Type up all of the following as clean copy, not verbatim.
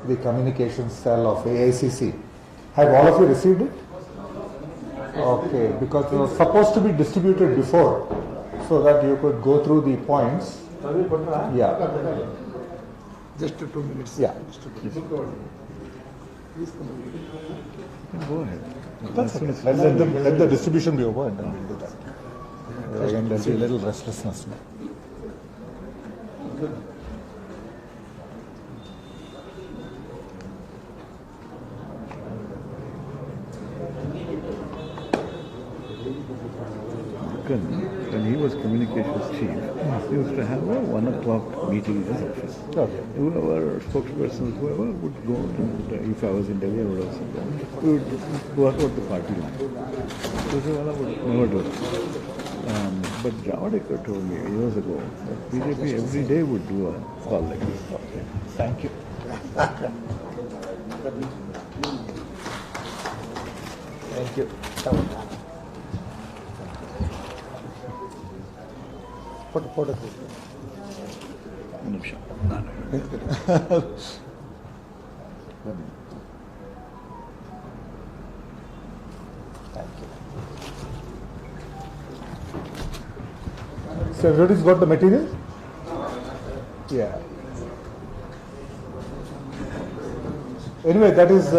the communications cell of AICC. Have all of you received it? Okay, because it was supposed to be distributed before so that you could go through the points. Yeah. Just 2 minutes. Yeah. Please Go ahead. That's okay. Let the distribution be over and then we'll do that. Again, there'll be a little restlessness. When he was communications chief, he used to have a 1 o'clock meeting in his office. Okay. Whoever spokespersons, whoever would go, and if I was in Delhi, I would also go. We would work out the party line. Surjewala would never do it. But Javadekar told me years ago that BJP every day would do a call like this. Okay. Thank you. Thank you. Photo. So everybody's got the material? Yeah. Anyway, that is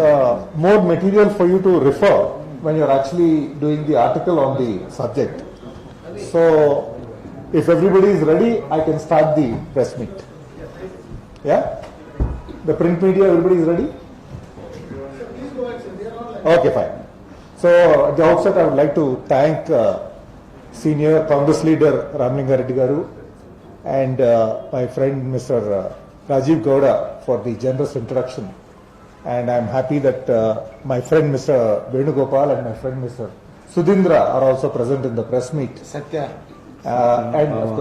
more material for you to refer when you're actually doing the article on the subject. So if everybody is ready, I can start the press meet. Yeah? The print media, everybody is ready? Okay, fine. So at the outset, I would like to thank Senior Congress Leader Ramlinga Reddy Garu and my friend Mr. Rajiv Gowda for the generous introduction. And I'm happy that my friend Mr. Venugopal and my friend Mr. Sudhindra are also present in the press meet. Satya. And of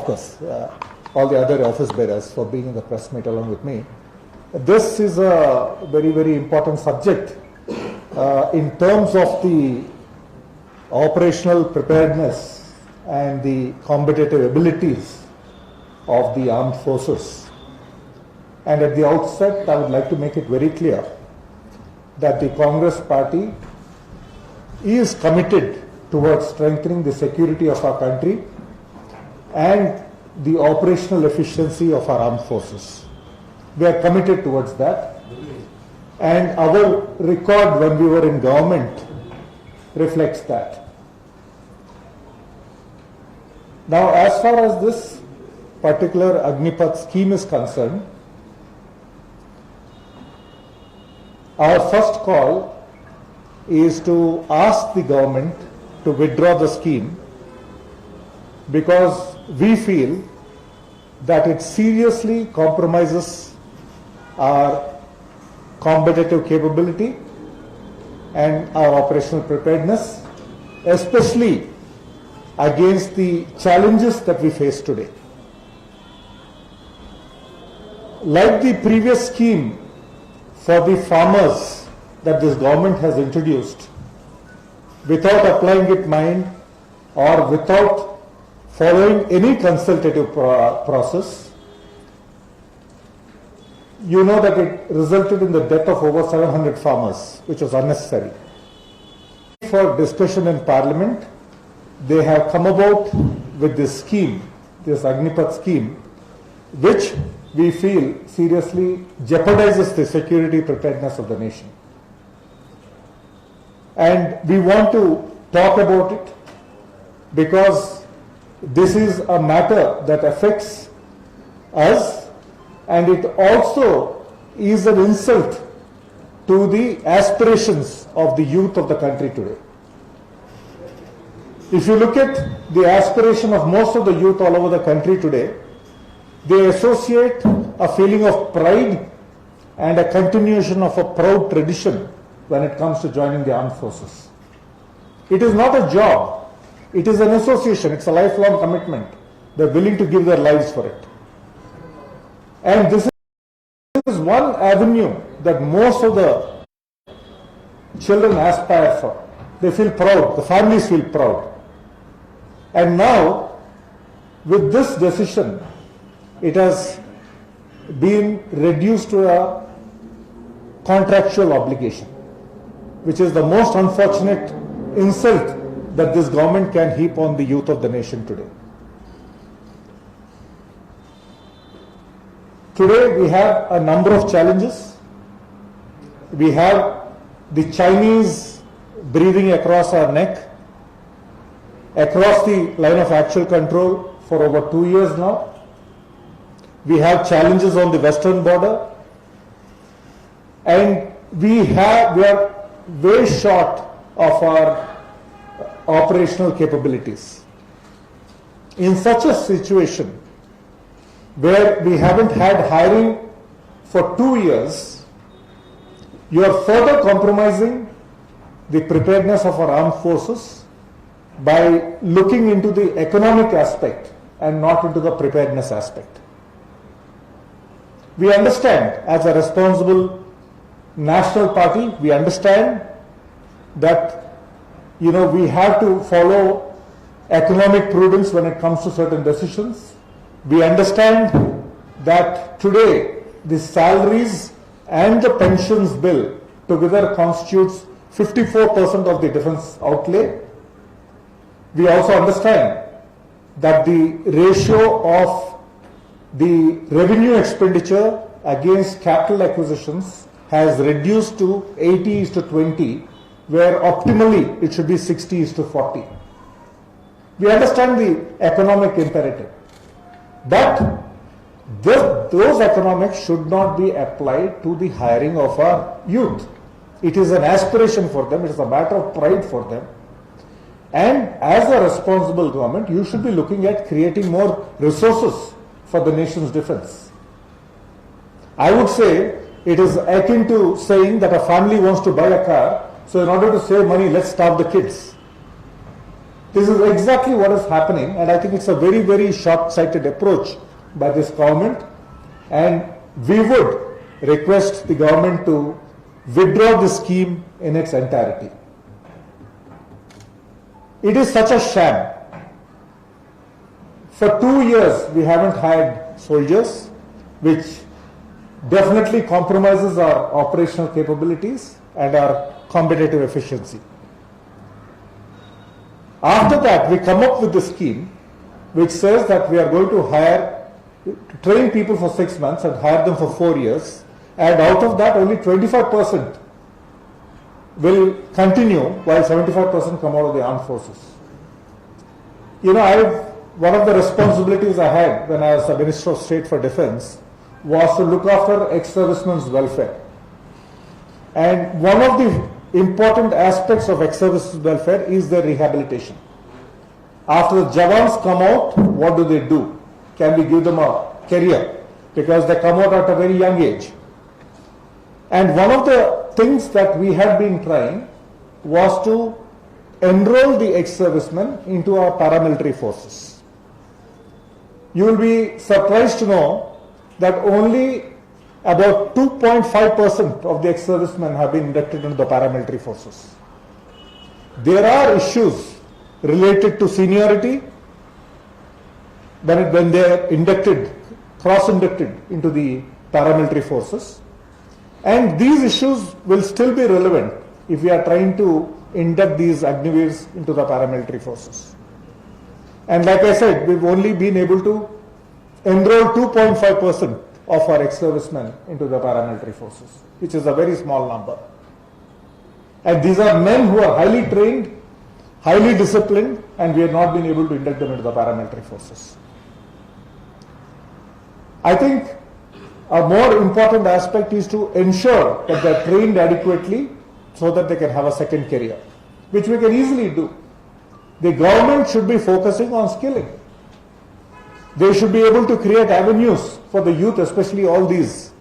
course, all the other office bearers for being in the press meet along with me. This is a very, very important subject in terms of the operational preparedness and the competitive abilities of the armed forces. And at the outset, I would like to make it very clear that the Congress party is committed towards strengthening the security of our country and the operational efficiency of our armed forces. We are committed towards that, and our record when we were in government reflects that. Now, as far as this particular Agnipath scheme is concerned, our first call is to ask the government to withdraw the scheme because we feel that it seriously compromises our competitive capability and our operational preparedness, especially against the challenges that we face today. Like the previous scheme for the farmers that this government has introduced, without applying it mind or without following any consultative process, you know that it resulted in the death of over 700 farmers, which was unnecessary. For discussion in Parliament, they have come about with this scheme, this Agnipath scheme, which we feel seriously jeopardizes the security preparedness of the nation. And we want to talk about it because this is a matter that affects us, and it also is an insult to the aspirations of the youth of the country today. If you look at the aspiration of most of the youth all over the country today, they associate a feeling of pride and a continuation of a proud tradition when it comes to joining the armed forces. It is not a job, it is an association, it's a lifelong commitment. They're willing to give their lives for it. And this is one avenue that most of the children aspire for. They feel proud, the families feel proud. And now, with this decision, it has been reduced to a contractual obligation, which is the most unfortunate insult that this government can heap on the youth of the nation today. Today we have a number of challenges. We have the Chinese breathing across our neck, across the line of actual control for over 2 years now. We have challenges on the western border, and we are way short of our operational capabilities. In such a situation where we haven't had hiring for 2 years, you are further compromising the preparedness of our armed forces by looking into the economic aspect and not into the preparedness aspect. We understand, as a responsible national party, we understand that we have to follow economic prudence when it comes to certain decisions. We understand that today the salaries and the pensions bill together constitutes 54% of the defense outlay. We also understand that the ratio of the revenue expenditure against capital acquisitions has reduced to 80:20, where optimally it should be 60:40. We understand the economic imperative, but those economics should not be applied to the hiring of our youth. It is an aspiration for them, it is a matter of pride for them. And as a responsible government, you should be looking at creating more resources for the nation's defense. I would say it is akin to saying that a family wants to buy a car, so in order to save money, let's starve the kids. This is exactly what is happening, and I think it's a very, very short-sighted approach by this government, and we would request the government to withdraw this scheme in its entirety. It is such a sham. For 2 years, we haven't hired soldiers, which definitely compromises our operational capabilities and our competitive efficiency. After that, we come up with the scheme which says that we are going to train people for 6 months and hire them for 4 years, and out of that only 25% will continue while 75% come out of the armed forces. One of the responsibilities I had when I was the Minister of State for Defense was to look after ex-servicemen's welfare. And one of the important aspects of ex-servicemen's welfare is their rehabilitation. After the Jawans come out, what do? Can we give them a career? Because they come out at a very young age. And one of the things that we had been trying was to enroll the ex-servicemen into our paramilitary forces. You will be surprised to know that only about 2.5% of the ex-servicemen have been inducted into the paramilitary forces. There are issues related to seniority when they are cross-inducted into the paramilitary forces. And these issues will still be relevant if we are trying to induct these Agniveers into the paramilitary forces. And like I said, we've only been able to enroll 2.5% of our ex-servicemen into the paramilitary forces, which is a very small number. And these are men who are highly trained, highly disciplined, and we have not been able to induct them into the paramilitary forces. I think a more important aspect is to ensure that they are trained adequately so that they can have a second career, which we can easily do. The government should be focusing on skilling. They should be able to create avenues for the youth, especially all these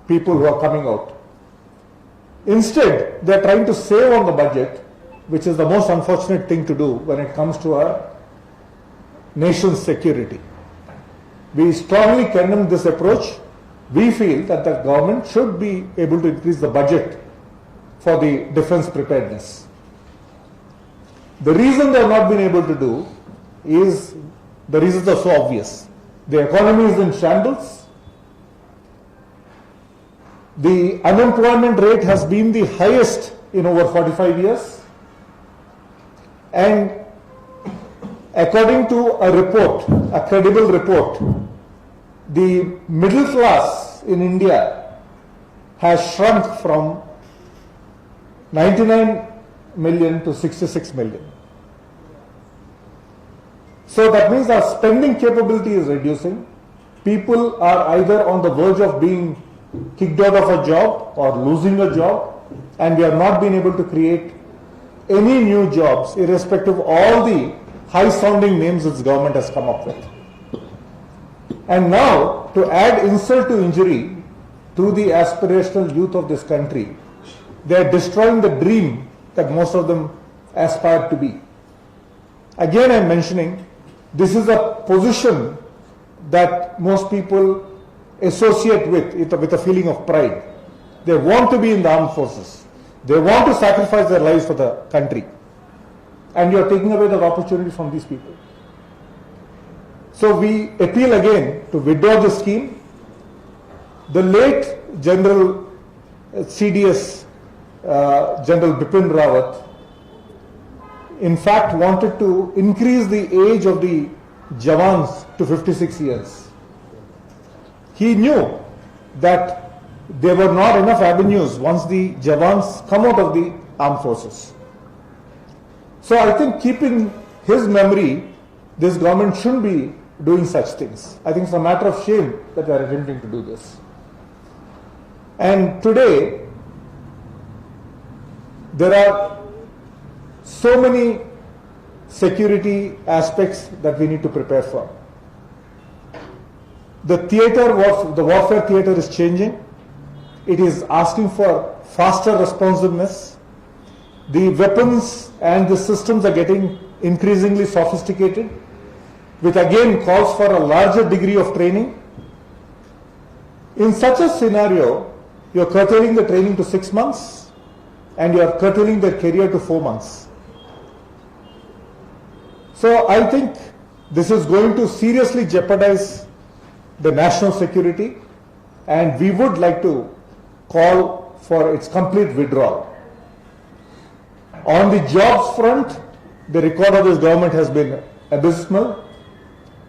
people who are coming out. Instead, they are trying to save on the budget, which is the most unfortunate thing to do when it comes to our nation's security. We strongly condemn this approach. We feel that the government should be able to increase the budget for the defense preparedness. The reason they have not been able to do is, the reasons are so obvious. The economy is in shambles. The unemployment rate has been the highest in over 45 years. And according to a report, a credible report, the middle class in India has shrunk from 99 million to 66 million. So that means our spending capability is reducing. People are either on the verge of being kicked out of a job or losing a job, and we have not been able to create any new jobs irrespective of all the high sounding names this government has come up with. And now, to add insult to injury to the aspirational youth of this country, they are destroying the dream that most of them aspire to be. Again, I am mentioning, this is a position that most people associate with a feeling of pride. They want to be in the armed forces. They want to sacrifice their lives for the country. And you are taking away that opportunity from these people. So we appeal again to withdraw the scheme. The late General CDS, General Bipin Rawat, in fact wanted to increase the age of the Jawans to 56 years. He knew that there were not enough avenues once the Jawans come out of the armed forces. So I think keeping his memory, this government shouldn't be doing such things. I think it's a matter of shame that we are attempting to do this. And today, there are so many security aspects that we need to prepare for. The warfare theater is changing. It is asking for faster responsiveness. The weapons and the systems are getting increasingly sophisticated, which again calls for a larger degree of training. In such a scenario, you are curtailing the training to 6 months and you are curtailing their career to 4 months. So I think this is going to seriously jeopardize the national security, and we would like to call for its complete withdrawal. On the jobs front, the record of this government has been abysmal.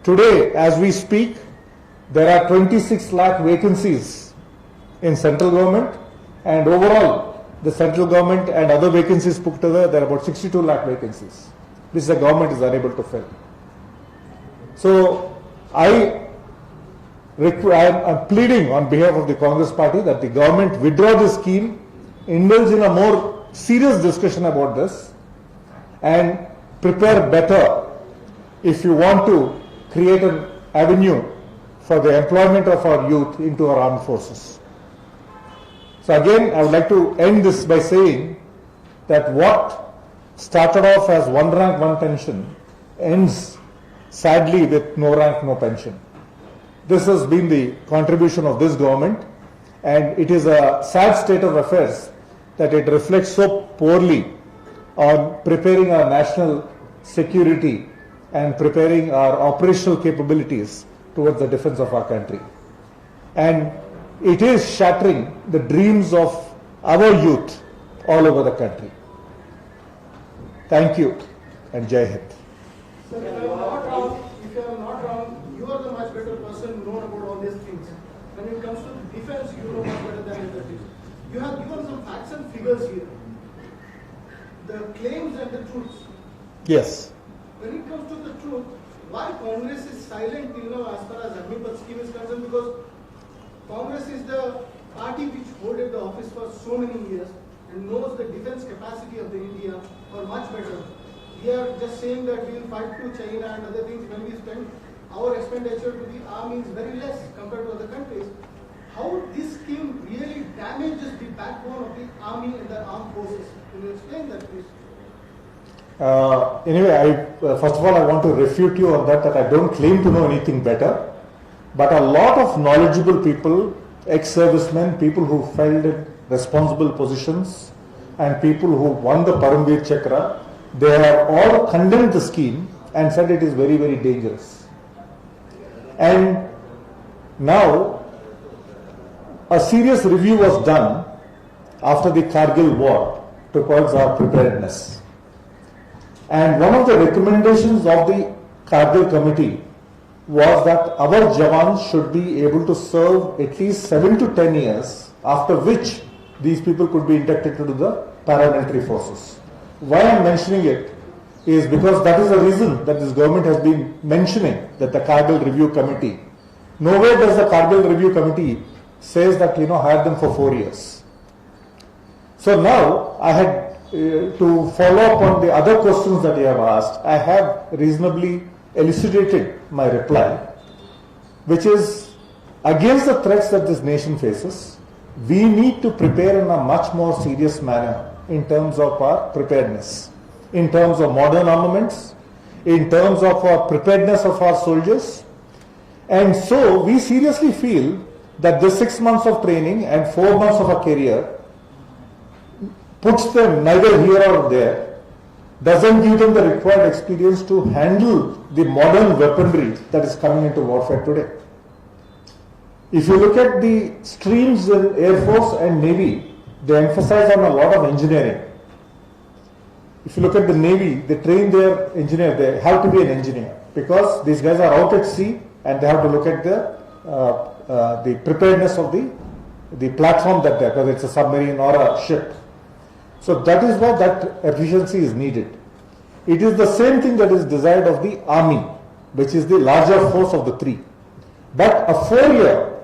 Today, as we speak, there are 26 lakh vacancies in central government, and overall, the central government and other vacancies put together, there are about 62 lakh vacancies, which the government is unable to fill. So, I'm pleading on behalf of the Congress party that the government withdraw this scheme, indulge in a more serious discussion about this, and prepare better if you want to create an avenue for the employment of our youth into our armed forces. So again, I would like to end this by saying that what started off as one rank, one pension ends sadly with no rank, no pension. This has been the contribution of this government, and it is a sad state of affairs that it reflects so poorly on preparing our national security and preparing our operational capabilities towards the defense of our country. And it is shattering the dreams of our youth all over the country. Thank you, and Jai Hind. Sir, if I am not wrong, you are the much better person known about all these things. When it comes to defense, you know much better than the others. You have given some facts and figures here. The claims and the truths. Yes. When it comes to the truth, why Congress is silent till now as far as Agnipath scheme is concerned? Because Congress is the party which holded the office for so many years and knows the defense capacity of the India or much better. We are just saying that we will fight to China and other things when we spend our expenditure to the army is very less compared to other countries. How this scheme really damages the backbone of the army and the armed forces? Can you explain that, please? Anyway, first of all, I want to refute you on that I don't claim to know anything better. But a lot of knowledgeable people, ex-servicemen, people who held in responsible positions, and people who won the Paramveer Chakra, they have all condemned the scheme and said it is very, very dangerous. And now, a serious review was done after the Kargil war towards our preparedness. And one of the recommendations of the Kargil committee was that our Jawans should be able to serve at least 7 to 10 years, after which these people could be inducted into the paramilitary forces. Why I am mentioning it is because that is the reason that this government has been mentioning that the Kargil Review Committee. Nowhere does the Kargil Review Committee says that, hire them for 4 years. So now I had to follow up on the other questions that you have asked. I have reasonably elucidated my reply, which is against the threats that this nation faces. We need to prepare in a much more serious manner in terms of our preparedness, in terms of modern armaments, in terms of our preparedness of our soldiers. And so we seriously feel that the 6 months of training and 4 months of a career puts them neither here or there, doesn't give them the required experience to handle the modern weaponry that is coming into warfare today. If you look at the streams in Air Force and Navy, they emphasize on a lot of engineering. If you look at the Navy, they train their engineer, they have to be an engineer because these guys are out at sea and they have to look at the preparedness of the platform that they, whether it's a submarine or a ship. So that is why that efficiency is needed. It is the same thing that is desired of the army, which is the larger force of the three. But a 4-year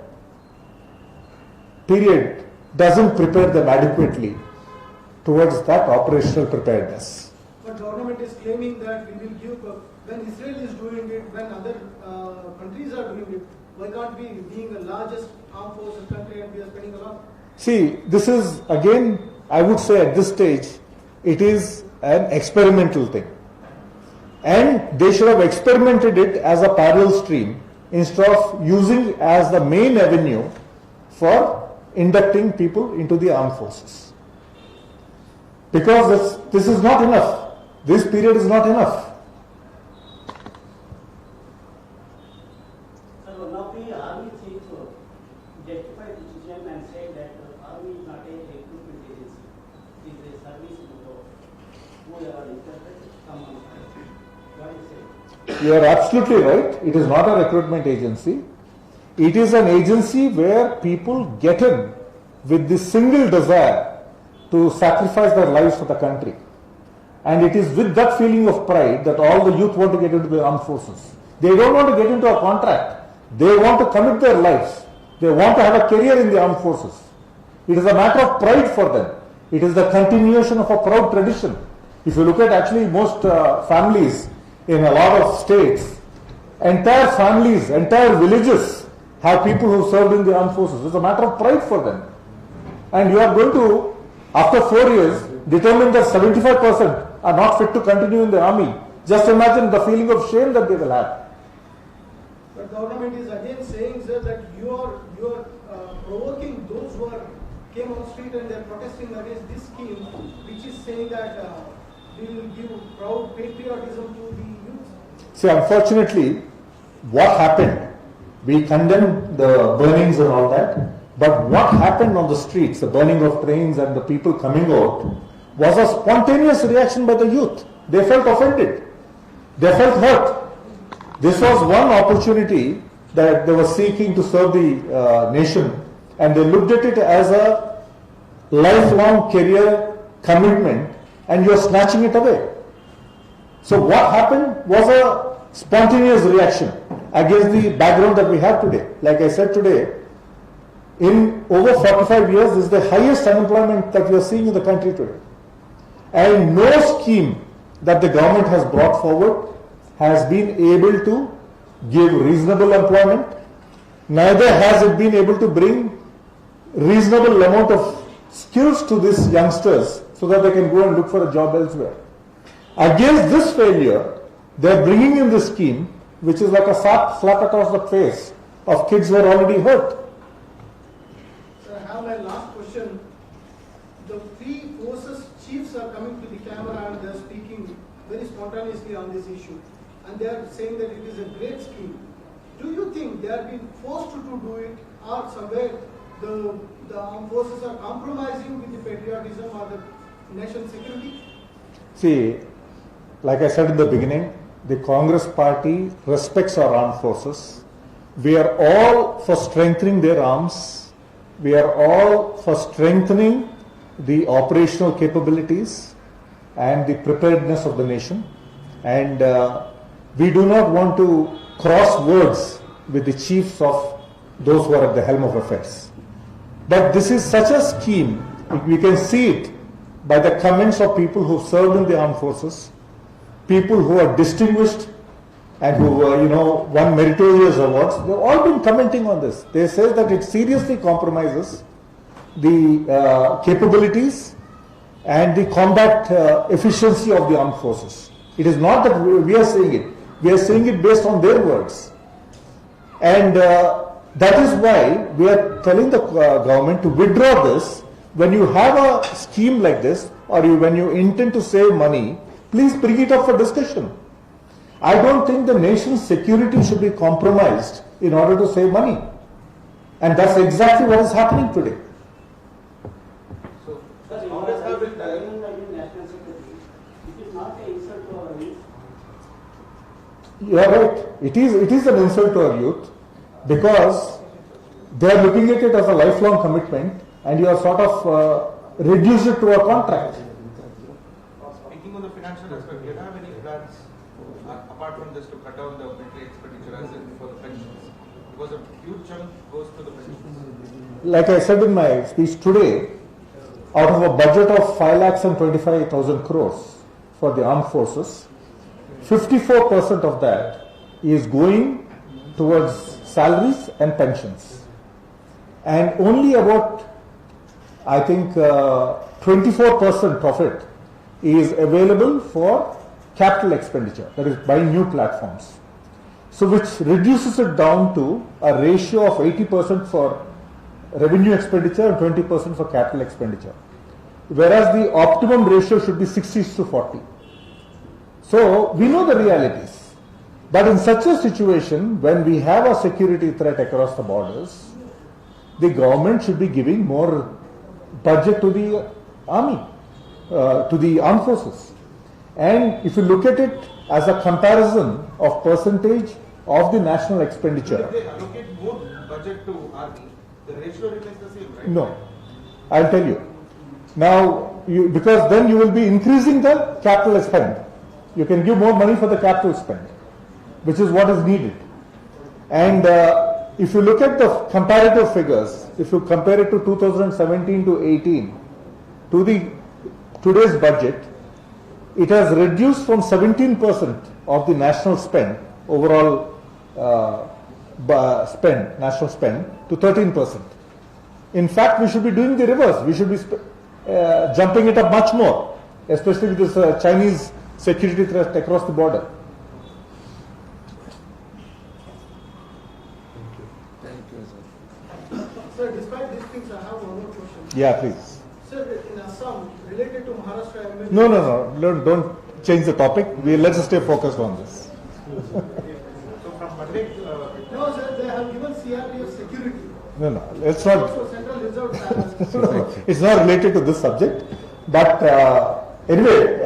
period doesn't prepare them adequately towards that operational preparedness. But government is claiming that we will give, when Israel is doing it, when other countries are doing it, why can't we, being the largest armed forces country, and we are spending a lot? See, this is again, I would say at this stage, it is an experimental thing. And they should have experimented it as a parallel stream instead of using as the main avenue for inducting people into the armed forces. Because this is not enough. This period is not enough. So one of the army chiefs justified the decision and said that the army is not a recruitment agency. It is a service bureau. Whoever interested, come on. What do you say? You are absolutely right. It is not a recruitment agency. It is an agency where people get in with the single desire to sacrifice their lives for the country. And it is with that feeling of pride that all the youth want to get into the armed forces. They don't want to get into a contract. They want to commit their lives. They want to have a career in the armed forces. It is a matter of pride for them. It is the continuation of a proud tradition. If you look at actually most families in a lot of states, entire families, entire villages have people who served in the armed forces. It's a matter of pride for them. And you are going to, after 4 years, determine that 75% are not fit to continue in the army. Just imagine the feeling of shame that they will have. But government is again saying, sir, that you are provoking those who came on street and they are protesting against this scheme, which is saying that we will give proud patriotism to the youth. See, unfortunately, what happened, we condemn the burnings and all that, but what happened on the streets, the burning of trains and the people coming out, was a spontaneous reaction by the youth. They felt offended. They felt hurt. This was one opportunity that they were seeking to serve the nation, and they looked at it as a lifelong career commitment, and you are snatching it away. So what happened was a spontaneous reaction against the background that we have today. Like I said today, in over 45 years, this is the highest unemployment that we are seeing in the country today. And no scheme that the government has brought forward has been able to give reasonable employment. Neither has it been able to bring reasonable amount of skills to these youngsters so that they can go and look for a job elsewhere. Against this failure, they are bringing in this scheme, which is like a slap across the face of kids who are already hurt. Sir, I have my last question. The three forces chiefs are coming to the camera and they are speaking very spontaneously on this issue. And they are saying that it is a great scheme. Do you think they are being forced to do it, or somewhere the armed forces are compromising with the patriotism or the national security? See, like I said in the beginning, the Congress party respects our armed forces. We are all for strengthening their arms. We are all for strengthening the operational capabilities and the preparedness of the nation. And we do not want to cross words with the chiefs of those who are at the helm of affairs. But this is such a scheme, we can see it by the comments of people who served in the armed forces, people who are distinguished and who won meritorious awards. They've all been commenting on this. They say that it seriously compromises the capabilities and the combat efficiency of the armed forces. It is not that we are saying it. We are saying it based on their words. And that is why we are telling the government to withdraw this. When you have a scheme like this, or when you intend to save money, please bring it up for discussion. I don't think the nation's security should be compromised in order to save money. And that's exactly what is happening today. So, Congress has been telling national security. It is not an insult to our youth. You are right. It is an insult to our youth because they are looking at it as a lifelong commitment, and you are sort of reduce it to a contract. Speaking on the financial aspect, do you have any plans apart from this to cut down the military expenditure as in for the pensions? Because a huge chunk goes to the pensions. Like I said in my speech today, out of a budget of 5,25,000 crores for the armed forces, 54% of that is going towards salaries and pensions. And only about, I think, 24% of it is available for capital expenditure, that is buying new platforms. So which reduces it down to a ratio of 80% for revenue expenditure and 20% for capital expenditure. Whereas the optimum ratio should be 60:40. So we know the realities. But in such a situation, when we have a security threat across the borders, the government should be giving more budget to the army, to the armed forces. And if you look at it as a comparison of percentage of the national expenditure. If they allocate more budget to army, the ratio remains the same, right? No, I'll tell you. Now, because then you will be increasing the capital spend. You can give more money for the capital spend, which is what is needed. And if you look at the comparative figures, if you compare it to 2017 to 18, to the today's budget, it has reduced from 17% of the national spend, overall national spend, to 13%. In fact, we should be doing the reverse. We should be jumping it up much more, especially with this Chinese security threat across the border. Sir, despite these things, I have one more question. Yeah, please. Sir, in Assam, related to Maharashtra, No, don't change the topic. Let's stay focused on this. So from Monday, No, sir, they have given CRPF security. No, it's not. Also, Central Reserve Force. It's not related to this subject. But anyway,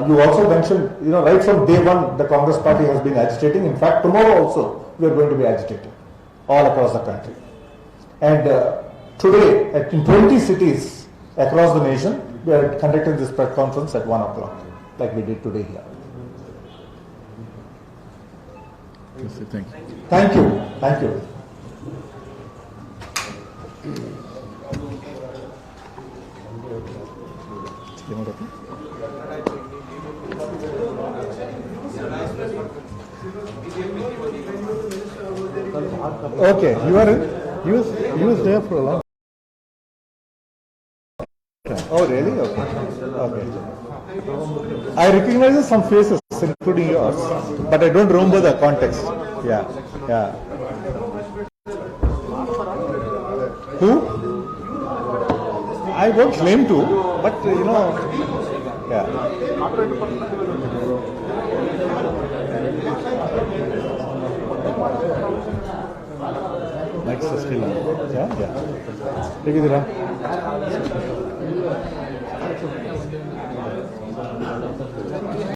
you also mentioned, right from day one, the Congress party has been agitating. In fact, tomorrow also, we are going to be agitating all across the country. And today, in 20 cities across the nation, we are conducting this press conference at 1 o'clock, like we did today here. Thank you. Thank you. Thank you. Okay, you are in? He was there for a long time. Oh, really? Okay. Okay. I recognize some faces, including yours, but I don't remember the context. Yeah, yeah. Who? I won't claim to, but yeah. Next is still on. Yeah, yeah. ಹೇಗಿದ್ದೀರಾ